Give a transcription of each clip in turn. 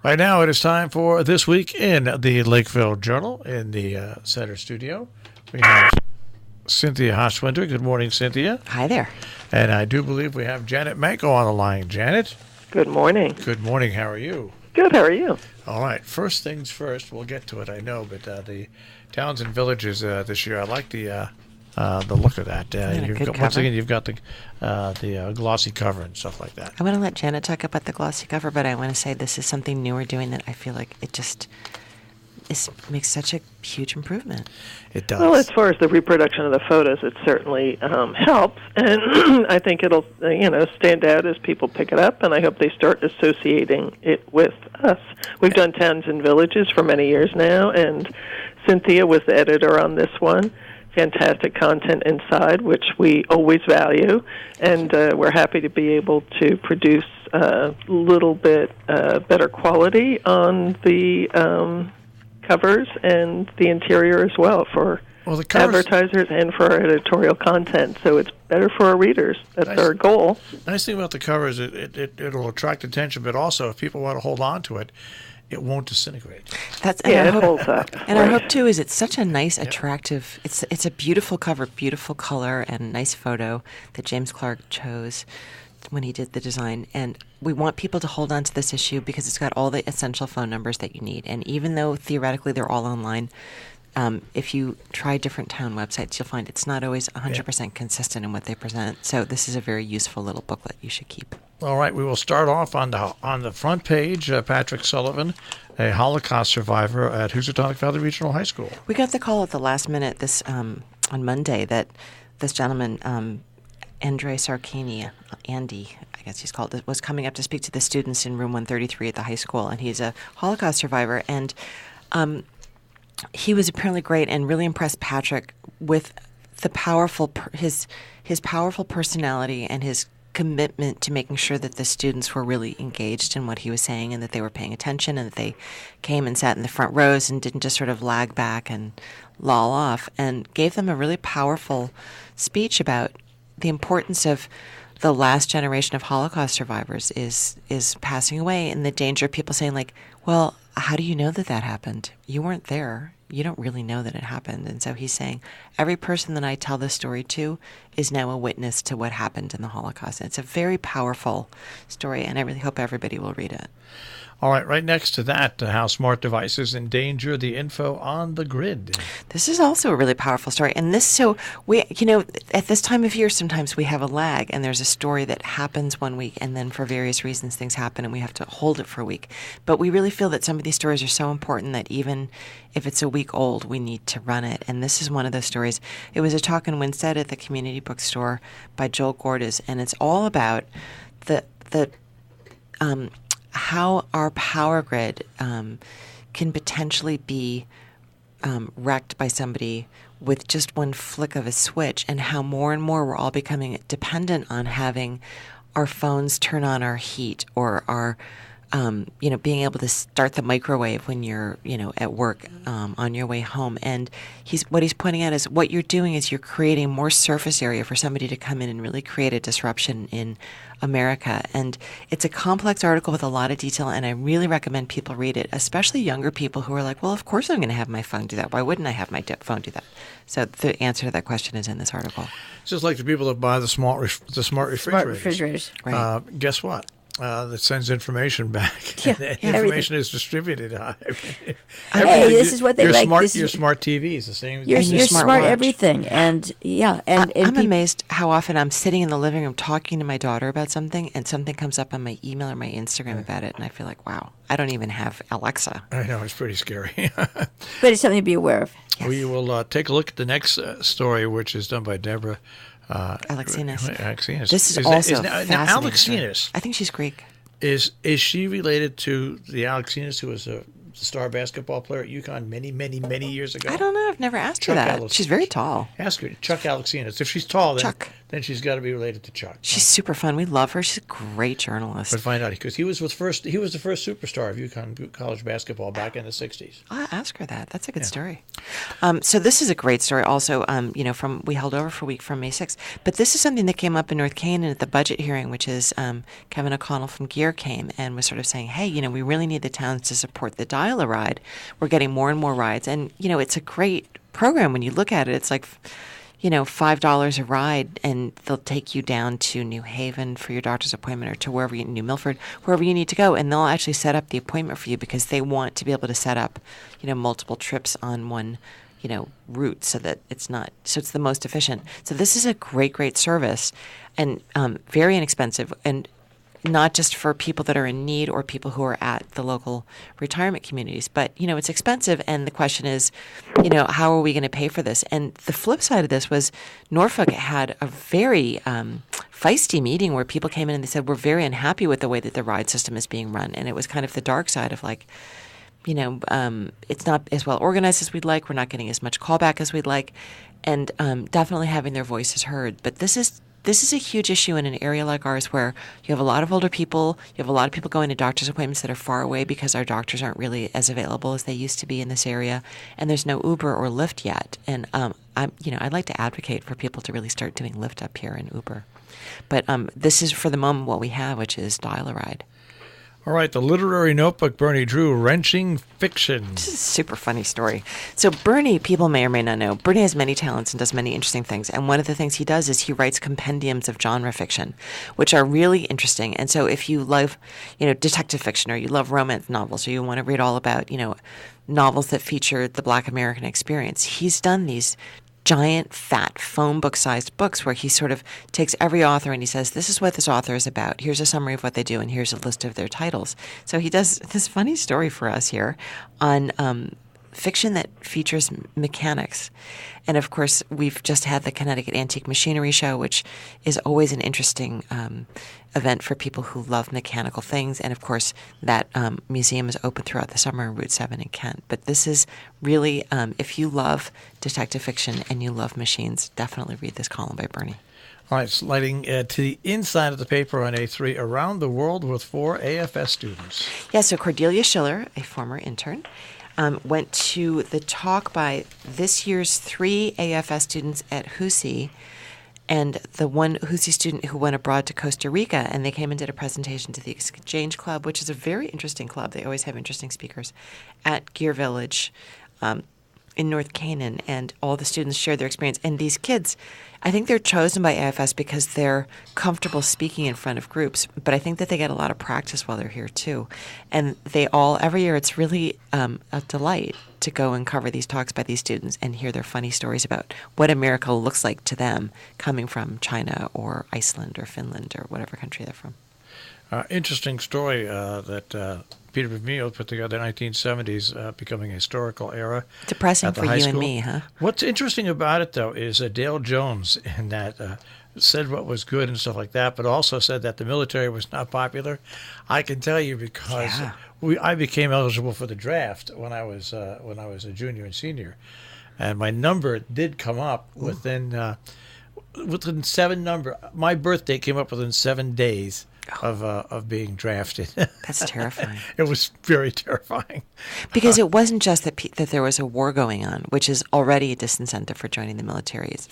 Right now, it is time for This Week in the Lakeville Journal in the center studio. We have Cynthia Hoshwinter. Good morning, Cynthia. Hi there. And I do believe we have Janet Manko on the line. Janet? Good morning. Good morning. How are you? Good. How are you? All right. First things first. We'll get to it, I know, but the towns and villages this year, I like the look of that. Once again, you've got the glossy cover and stuff like that. I want to let Janet talk about the glossy cover, but I want to say this is something new we're doing that I feel like it just makes such a huge improvement. It does. Well, as far as the reproduction of the photos, it certainly helps, and I think it'll stand out as people pick it up, and I hope they start associating it with us. We've done towns and villages for many years now, and Cynthia was the editor on this one. Fantastic content inside, which we always value, and we're happy to be able to produce a little bit better quality on the covers and the interior as well for the advertisers and for our editorial content. So it's better for our readers. That's our goal. Nice thing about the cover is it'll attract attention, but also if people want to hold on to it, it won't disintegrate. It holds up. And our hope too is it's such a nice, attractive. It's a beautiful cover, beautiful color, and nice photo that James Clark chose when he did the design. And we want people to hold on to this issue because it's got all the essential phone numbers that you need. And even though theoretically they're all online, if you try different town websites, you'll find it's not always 100% consistent in what they present. So this is a very useful little booklet you should keep. All right, we will start off on the front page. Patrick Sullivan, a Holocaust survivor at Housatonic Valley Regional High School. We got the call at the last minute this on Monday that this gentleman, Andre Sarkany, Andy, I guess he's called, was coming up to speak to the students in room 133 at the high school, and he's a Holocaust survivor. And he was apparently great and really impressed Patrick with the powerful his powerful personality and his commitment to making sure that the students were really engaged in what he was saying and that they were paying attention and that they came and sat in the front rows and didn't just sort of lag back and loll off, and gave them a really powerful speech about the importance of the last generation of Holocaust survivors is passing away, and the danger of people saying like, well, how do you know that happened? You weren't there. You don't really know that it happened. And so he's saying every person that I tell this story to is now a witness to what happened in the Holocaust. And it's a very powerful story, and I really hope everybody will read it. All right, right next to that, how smart devices endanger the info on the grid. This is also a really powerful story. And we, at this time of year, sometimes we have a lag, and there's a story that happens one week, and then for various reasons things happen, and we have to hold it for a week. But we really feel that some of these stories are so important that even if it's a week old, we need to run it. And this is one of those stories. It was a talk in Winstead at the community bookstore by Joel Gordas, and it's all about how our power grid can potentially be wrecked by somebody with just one flick of a switch, and how more and more we're all becoming dependent on having our phones turn on our heat, or our being able to start the microwave when you're, at work on your way home. And what he's pointing out is what you're doing is you're creating more surface area for somebody to come in and really create a disruption in America. And it's a complex article with a lot of detail, and I really recommend people read it, especially younger people who are like, well, of course I'm going to have my phone do that. Why wouldn't I have my phone do that? So the answer to that question is in this article. It's just like the people that buy the smart refrigerators. Smart refrigerators. Right. Guess what? That sends information back. Yeah, information is distributed. This is what they like. Your smart TV is the same. Your smart watch. everything, and I'm amazed how often I'm sitting in the living room talking to my daughter about something, and something comes up on my email or my Instagram about it, and I feel like, wow, I don't even have Alexa. I know, it's pretty scary. But it's something to be aware of. Yes. We will take a look at the next story, which is done by Deborah Alexinas. This is also fascinating. Now Alexinas. I think she's Greek. Is she related to the Alexinas who was a star basketball player at UConn many years ago? I don't know. I've never asked her Chuck that. She's very tall. Ask her, Chuck Alexinas. If she's tall, then then she's got to be related to Chuck. She's super fun. We love her. She's a great journalist. But find out, because he was the first superstar of UConn college basketball back in the 60s. I'll ask her that. That's a good story. So this is a great story also, we held over for a week from May 6th. But this is something that came up in North Canaan at the budget hearing, which is Kevin O'Connell from Gear came and was sort of saying, hey, we really need the towns to support the Dial-A-Ride. We're getting more and more rides. And, it's a great program when you look at it. It's like, $5 a ride, and they'll take you down to New Haven for your doctor's appointment, or to wherever New Milford, wherever you need to go, and they'll actually set up the appointment for you because they want to be able to set up, multiple trips on one, route so that it's the most efficient. So this is a great, great service, and very inexpensive, and not just for people that are in need or people who are at the local retirement communities. But, it's expensive. And the question is, how are we going to pay for this? And the flip side of this was Norfolk had a very feisty meeting where people came in and they said, we're very unhappy with the way that the ride system is being run. And it was kind of the dark side of it's not as well organized as we'd like. We're not getting as much callback as we'd like. And definitely having their voices heard. But this is a huge issue in an area like ours where you have a lot of older people, you have a lot of people going to doctor's appointments that are far away because our doctors aren't really as available as they used to be in this area, and there's no Uber or Lyft yet. And I'd like to advocate for people to really start doing Lyft up here and Uber. But this is for the moment what we have, which is Dial-A-Ride. All right, the literary notebook, Bernie Drew, wrenching fiction. This is a super funny story. So Bernie, people may or may not know, Bernie has many talents and does many interesting things. And one of the things he does is he writes compendiums of genre fiction, which are really interesting. And so if you love, detective fiction, or you love romance novels, or you want to read all about, novels that feature the Black American experience, he's done these giant, fat, phone book-sized books where he sort of takes every author and he says, this is what this author is about. Here's a summary of what they do, and here's a list of their titles. So he does this funny story for us here on fiction that features mechanics. And, of course, we've just had the Connecticut Antique Machinery Show, which is always an interesting event for people who love mechanical things. And, of course, that museum is open throughout the summer on Route 7 in Kent. But this is really, if you love detective fiction and you love machines, definitely read this column by Bernie. All right, sliding to the inside of the paper on A3, Around the World with 4 AFS students. Yeah, so Cordelia Schiller, a former intern, went to the talk by this year's 3 AFS students at HUSI, and the one HUSI student who went abroad to Costa Rica, and they came and did a presentation to the Exchange Club, which is a very interesting club. They always have interesting speakers at Gear Village in North Canaan, and all the students shared their experience. And these kids, I think they're chosen by AFS because they're comfortable speaking in front of groups, but I think that they get a lot of practice while they're here too. And they all, every year, it's really a delight to go and cover these talks by these students and hear their funny stories about what America looks like to them coming from China or Iceland or Finland or whatever country they're from. Interesting story that Peter Vermeil put together in the 1970s, becoming a historical era. Depressing for you and me, huh? What's interesting about it, though, is Dale Jones in that said what was good and stuff like that, but also said that the military was not popular. I can tell you because I became eligible for the draft when I was a junior and senior, and my number did come up within 7 number. My birthday came up within 7 days of being drafted. That's terrifying. It was very terrifying. Because it wasn't just that there was a war going on, which is already a disincentive for joining the military. It's,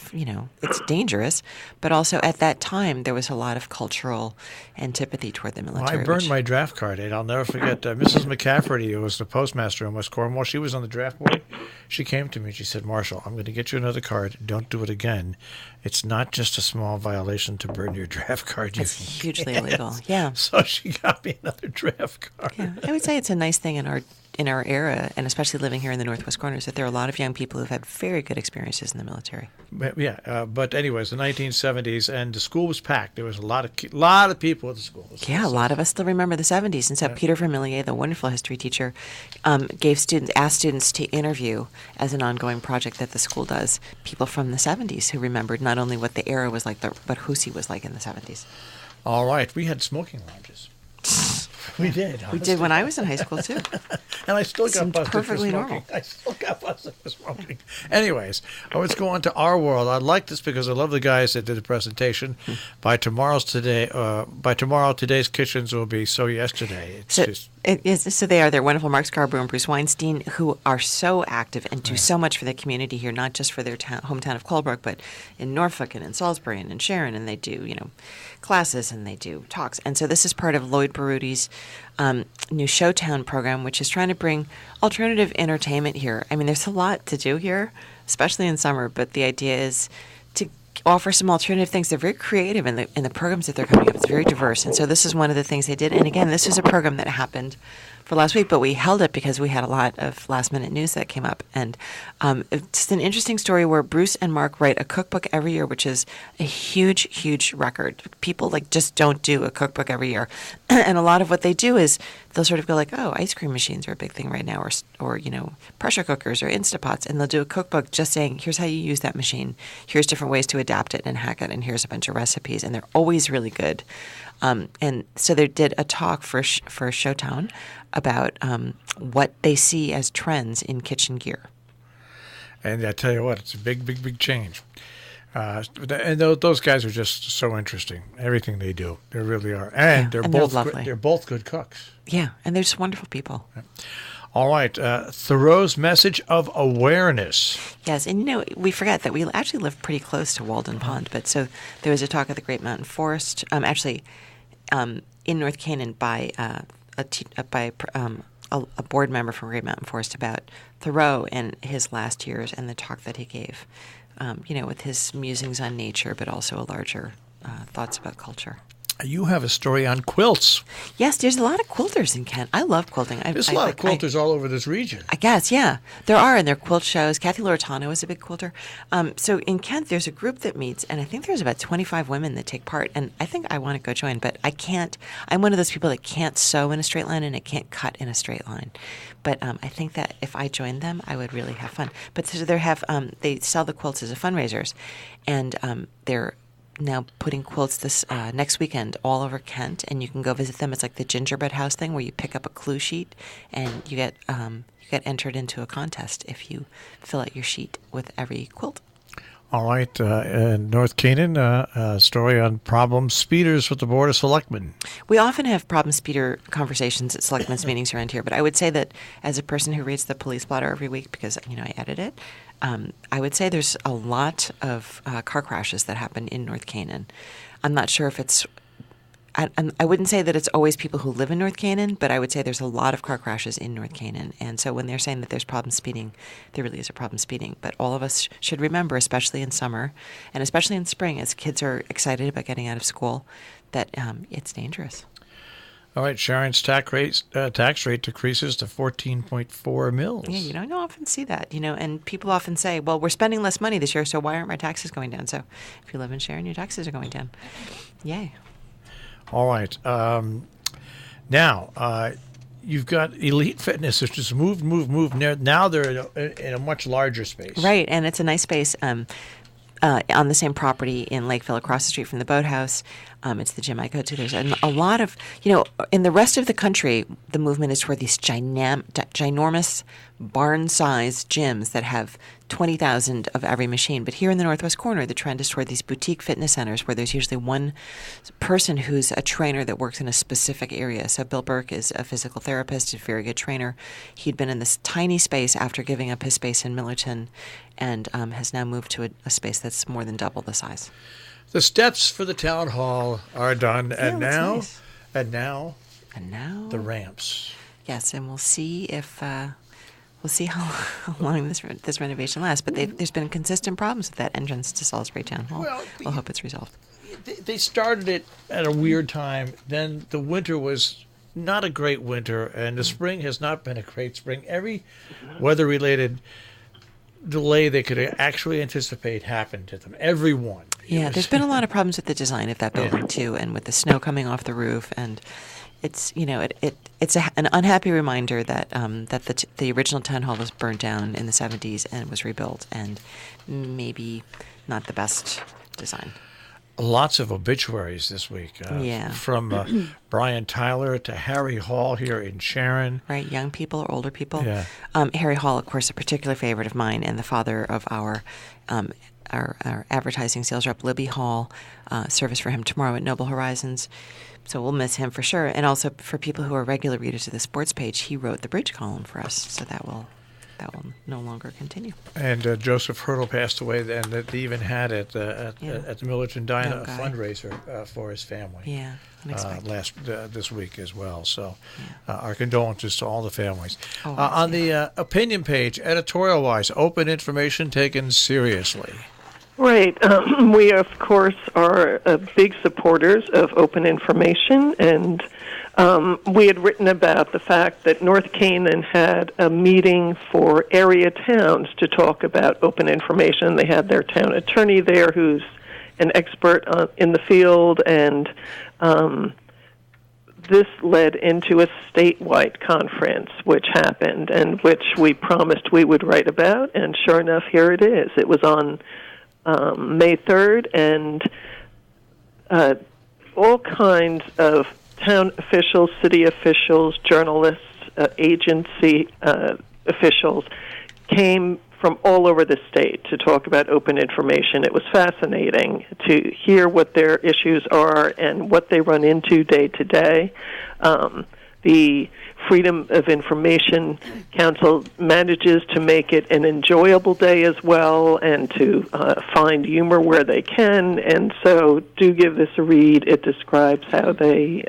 it's dangerous, but also at that time there was a lot of cultural antipathy toward the military. Well, I burned my draft card, and I'll never forget Mrs. McCafferty, who was the postmaster in West Cornwall. She was on the draft board. She came to me and she said, "Marshall, I'm going to get you another card. Don't do it again. It's not just a small violation to burn your draft card. It's hugely illegal." Yeah. So she got me another draft card. Yeah, I would say it's a nice thing in our era, and especially living here in the Northwest Corners, that there are a lot of young people who've had very good experiences in the military. But anyways, the 1970s, and the school was packed. There was a lot of people at the school. Yeah, a lot of us still remember the 70s, and so Peter Vermillier, the wonderful history teacher, asked students to interview as an ongoing project that the school does people from the 70s who remembered not only what the era was like, but HUSI was like in the 70s. All right, we had smoking lounges. We did. We did when I was in high school, too. And I still got busted perfectly for smoking. Normal. I still got busted for smoking. Anyways, let's go on to our world. I like this because I love the guys that did the presentation. By tomorrow, today's kitchens will be so yesterday. So they are. They're wonderful. Mark Scarborough and Bruce Weinstein, who are so active and do so much for the community here, not just for their hometown of Colebrook, but in Norfolk and in Salisbury and in Sharon. And they do, classes and they do talks. And so this is part of Lloyd Baruti's new Showtown program, which is trying to bring alternative entertainment here. I mean, there's a lot to do here, especially in summer, but the idea is to offer some alternative things. They're very creative in the programs that they're coming up. It's very diverse. And so this is one of the things they did. And again, this was a program that happened for last week, but we held it because we had a lot of last-minute news that came up. And it's an interesting story where Bruce and Mark write a cookbook every year, which is a huge, huge record. People just don't do a cookbook every year. And a lot of what they do is they'll sort of go ice cream machines are a big thing right now, or pressure cookers or Instapots, and they'll do a cookbook just saying, here's how you use that machine, here's different ways to adapt it and hack it, and here's a bunch of recipes, and they're always really good. And so they did a talk for Showtown about what they see as trends in kitchen gear. And I tell you what, it's a big, big, big change. And those guys are just so interesting. Everything they do, they really are. And they're both good cooks. Yeah, and they're just wonderful people. Yeah. All right, Thoreau's message of awareness. Yes, and we forget that we actually live pretty close to Walden Pond. But so there was a talk at the Great Mountain Forest, in North Canaan by a board member from Great Mountain Forest about Thoreau and his last years and the talk that he gave, with his musings on nature, but also a larger thoughts about culture. You have a story on quilts. Yes, there's a lot of quilters in Kent. I love quilting. There's a lot of quilters all over this region. I guess, yeah. There are, and there are quilt shows. Kathy Loretano is a big quilter. So in Kent, there's a group that meets, and I think there's about 25 women that take part, and I think I want to go join, but I can't. I'm one of those people that can't sew in a straight line, and I can't cut in a straight line. But I think that if I joined them, I would really have fun. But so they sell the quilts as fundraisers, and they're now putting quilts this next weekend all over Kent, and you can go visit them. It's like the gingerbread house thing where you pick up a clue sheet and you get entered into a contest if you fill out your sheet with every quilt. All right, in North Canaan, a story on problem speeders with the Board of Selectmen. We often have problem speeder conversations at selectmen's meetings around here, but I would say that as a person who reads the police blotter every week, because I edit it, I would say there's a lot of car crashes that happen in North Canaan. I'm not sure if it's I wouldn't say that it's always people who live in North Canaan, but I would say there's a lot of car crashes in North Canaan. And so when they're saying that there's problem speeding, there really is a problem speeding. But all of us should remember, especially in summer and especially in spring, as kids are excited about getting out of school, that it's dangerous. All right, Sharon's tax rate decreases to 14.4 mils. Yeah, you don't often see that, and people often say, well, we're spending less money this year, so why aren't my taxes going down? So if you live in Sharon, your taxes are going down. Yay. All right. Now, you've got Elite Fitness, which just moved. Now they're in a much larger space. Right, and it's a nice space on the same property in Lakeville, across the street from the boathouse. It's the gym I go to. There's a lot of, in the rest of the country, the movement is toward these ginormous barn-sized gyms that have 20,000 of every machine. But here in the northwest corner, the trend is toward these boutique fitness centers where there's usually one person who's a trainer that works in a specific area. So Bill Burke is a physical therapist, a very good trainer. He'd been in this tiny space after giving up his space in Millerton and has now moved to a space that's more than double the size. The steps for the town hall are done, and now the ramps. Yes, and we'll see if how long this renovation lasts. But there's been consistent problems with that entrance to Salisbury Town Hall. Well, we'll hope it's resolved. They started it at a weird time. Then the winter was not a great winter, and the spring has not been a great spring. Every weather-related delay they could actually anticipate happened to them. Everyone. Yeah, there's been a lot of problems with the design of that building too, and with the snow coming off the roof, and it's it's an unhappy reminder that the original town hall was burnt down in the 70s and was rebuilt, and maybe not the best design. Lots of obituaries this week. From Brian Tyler to Harry Hall here in Sharon. Right, young people or older people. Yeah. Harry Hall, of course, a particular favorite of mine, and the father of our advertising sales rep, Libby Hall. Service for him tomorrow at Noble Horizons. So we'll miss him for sure. And also for people who are regular readers of the sports page, he wrote the bridge column for us. So that will no longer continue. And Joseph Hurdle passed away, and they even had at the Millerton Diner a fundraiser for his family. Yeah, this week as well. So our condolences to all the families. On the opinion page, editorial-wise, open information taken seriously. Right. We, of course, are big supporters of open information, and we had written about the fact that North Canaan had a meeting for area towns to talk about open information. They had their town attorney there who's an expert in the field, and this led into a statewide conference, which happened, and which we promised we would write about, and sure enough, here it is. It was on May 3rd, and all kinds of town officials, city officials, journalists, agency officials came from all over the state to talk about open information. It was fascinating to hear what their issues are and what they run into day to day. The Freedom of Information Council manages to make it an enjoyable day as well, and to find humor where they can. And so do give this a read. It describes how they,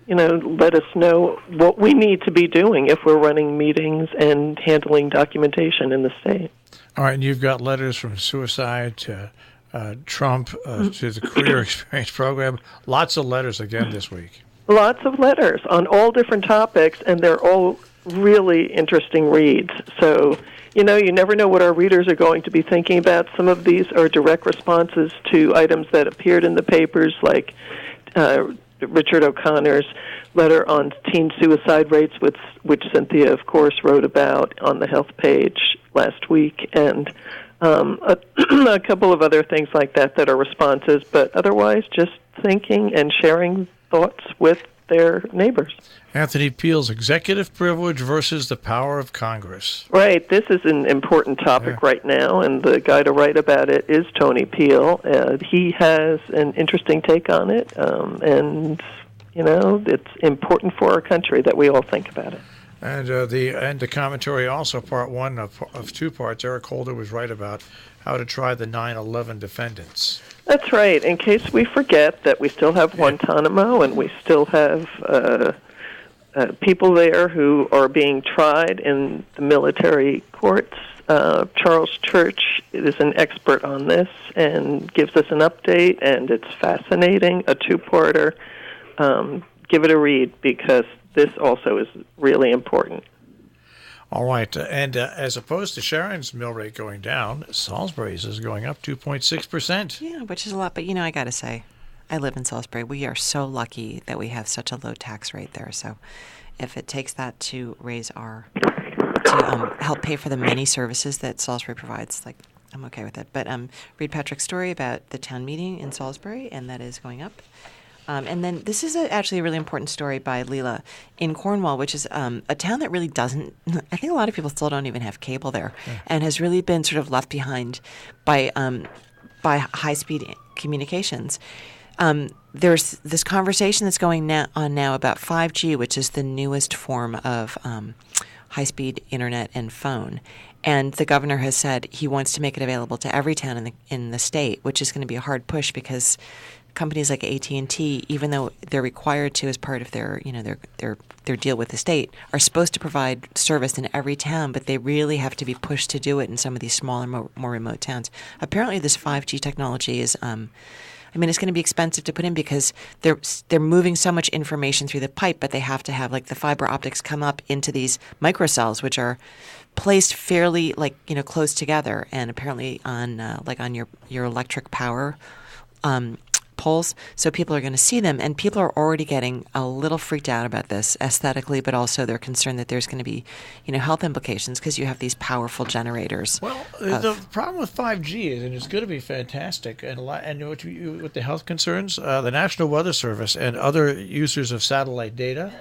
let us know what we need to be doing if we're running meetings and handling documentation in the state. All right, and you've got letters from suicide to Trump to the Career Experience Program. Lots of letters again this week. Lots of letters on all different topics, and they're all really interesting reads. So, you never know what our readers are going to be thinking about. Some of these are direct responses to items that appeared in the papers, like Richard O'Connor's letter on teen suicide rates, which Cynthia, of course, wrote about on the health page last week, and a couple of other things like that are responses, but otherwise just thinking and sharing thoughts with their neighbors. Anthony Peel's executive privilege versus the power of Congress. Right. This is an important topic right now, and the guy to write about it is Tony Peel. He has an interesting take on it, and, it's important for our country that we all think about it. And the commentary also, part one of two parts. Eric Holder was right about how to try the 9/11 defendants. That's right. In case we forget that we still have Guantanamo and we still have people there who are being tried in the military courts. Charles Church is an expert on this and gives us an update, and it's fascinating, a two-parter. Give it a read, because this also is really important. All right, and as opposed to Sharon's mill rate going down, Salisbury's is going up 2.6%. Yeah, which is a lot, but I got to say, I live in Salisbury. We are so lucky that we have such a low tax rate there. So if it takes that to help pay for the many services that Salisbury provides, I'm okay with it. But read Patrick's story about the town meeting in Salisbury, and that is going up. And then this is actually a really important story by Leela in Cornwall, which is a town that really doesn't, I think a lot of people still don't even have cable there, and has really been sort of left behind by high-speed communications. There's this conversation that's going on now about 5G, which is the newest form of high-speed internet and phone. And the governor has said he wants to make it available to every town in the state, which is going to be a hard push because companies like AT&T, even though they're required to as part of their deal with the state, are supposed to provide service in every town, but they really have to be pushed to do it in some of these smaller, more remote towns. Apparently, this 5G technology is, it's going to be expensive to put in because they're moving so much information through the pipe, but they have to have the fiber optics come up into these microcells, which are placed fairly close together, and apparently on your electric power poles, so people are going to see them, and people are already getting a little freaked out about this aesthetically, but also they're concerned that there's going to be, health implications because you have these powerful generators. Well, the problem with 5G is, and it's going to be fantastic, and with the health concerns, the National Weather Service and other users of satellite data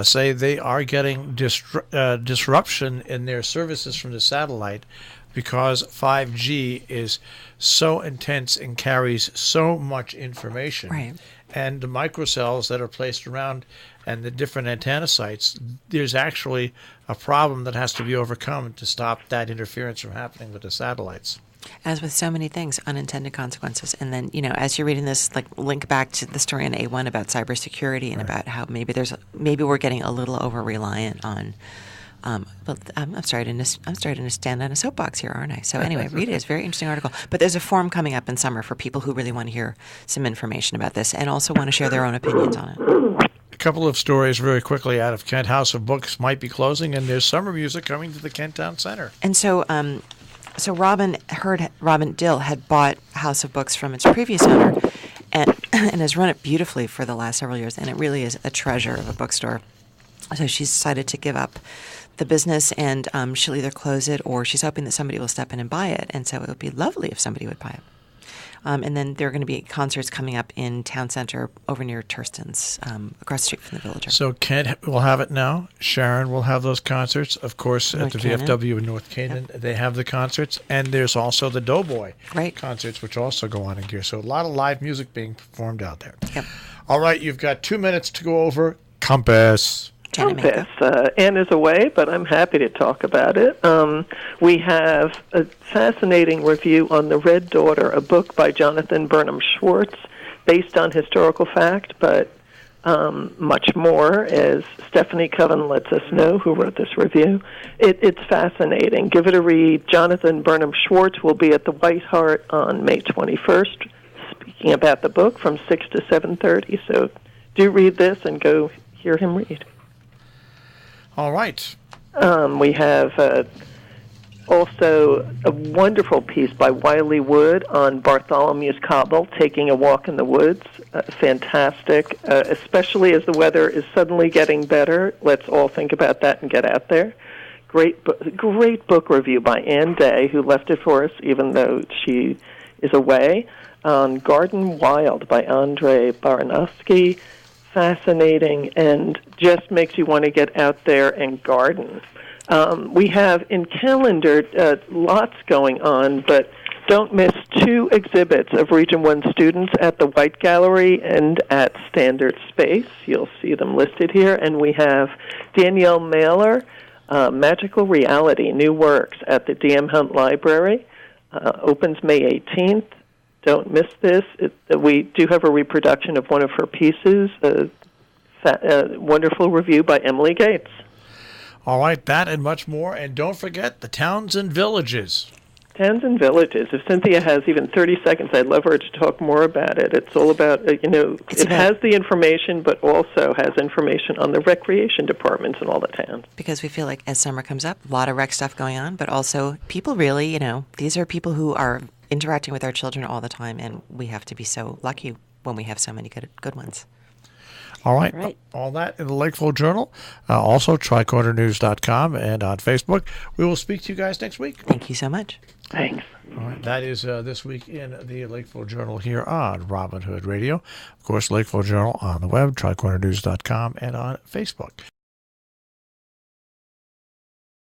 say they are getting disruption in their services from the satellite because 5G is so intense and carries so much information. Right. And the microcells that are placed around and the different antenna sites, there's actually a problem that has to be overcome to stop that interference from happening with the satellites. As with so many things, unintended consequences. And then, as you're reading this, link back to the story in A1 about cybersecurity and about how maybe we're getting a little over-reliant on. But I'm starting to stand on a soapbox here, aren't I? So anyway, read it. It's a very interesting article. But there's a forum coming up in summer for people who really want to hear some information about this and also want to share their own opinions on it. A couple of stories very quickly out of Kent. House of Books might be closing, and there's summer music coming to the Kent Town Center. And so Robin Dill had bought House of Books from its previous owner and has run it beautifully for the last several years, and it really is a treasure of a bookstore. So she's decided to give up the business, and she'll either close it or she's hoping that somebody will step in and buy it. And so it would be lovely if somebody would buy it. And then there are going to be concerts coming up in Town Center over near Turstons, across the street from the Villager. So Kent will have it now. Sharon will have those concerts. Of course, North at the Canaan. VFW in North Canaan, they have the concerts. And there's also the Doughboy concerts, which also go on in gear. So a lot of live music being performed out there. Yep. All right, you've got 2 minutes to go over Compass. Compass. Ann is away, but I'm happy to talk about it. We have a fascinating review on The Red Daughter, a book by Jonathan Burnham Schwartz, based on historical fact, but much more, as Stephanie Coven lets us know, who wrote this review. It's fascinating. Give it a read. Jonathan Burnham Schwartz will be at the White Hart on May 21st, speaking about the book from 6 to 7:30. So do read this and go hear him read. All right. We have also a wonderful piece by Wiley Wood on Bartholomew's Cobble, Taking a Walk in the Woods. Fantastic, especially as the weather is suddenly getting better. Let's all think about that and get out there. Great book review by Ann Day, who left it for us even though she is away, on Garden Wild by Andrei Baranovsky. Fascinating and just makes you want to get out there and garden. We have in calendar lots going on, but don't miss 2 exhibits of Region 1 students at the White Gallery and at Standard Space. You'll see them listed here. And we have Danielle Mailer, Magical Reality, New Works at the D.M. Hunt Library. Opens May 18th. Don't miss this. We do have a reproduction of one of her pieces, a wonderful review by Emily Gates. All right, that and much more. And don't forget the Towns and Villages. Towns and Villages. If Cynthia has even 30 seconds, I'd love her to talk more about it. It's all about, it has the information, but also has information on the recreation departments in all the towns. Because we feel like as summer comes up, a lot of rec stuff going on, but also people really, these are people who are interacting with our children all the time, and we have to be so lucky when we have so many good ones. All right. All that in the Lakeville Journal. Also, tricornernews.com and on Facebook. We will speak to you guys next week. Thank you so much. Thanks. All right. That is this week in the Lakeville Journal here on Robin Hood Radio. Of course, Lakeville Journal on the web, tricornernews.com, and on Facebook.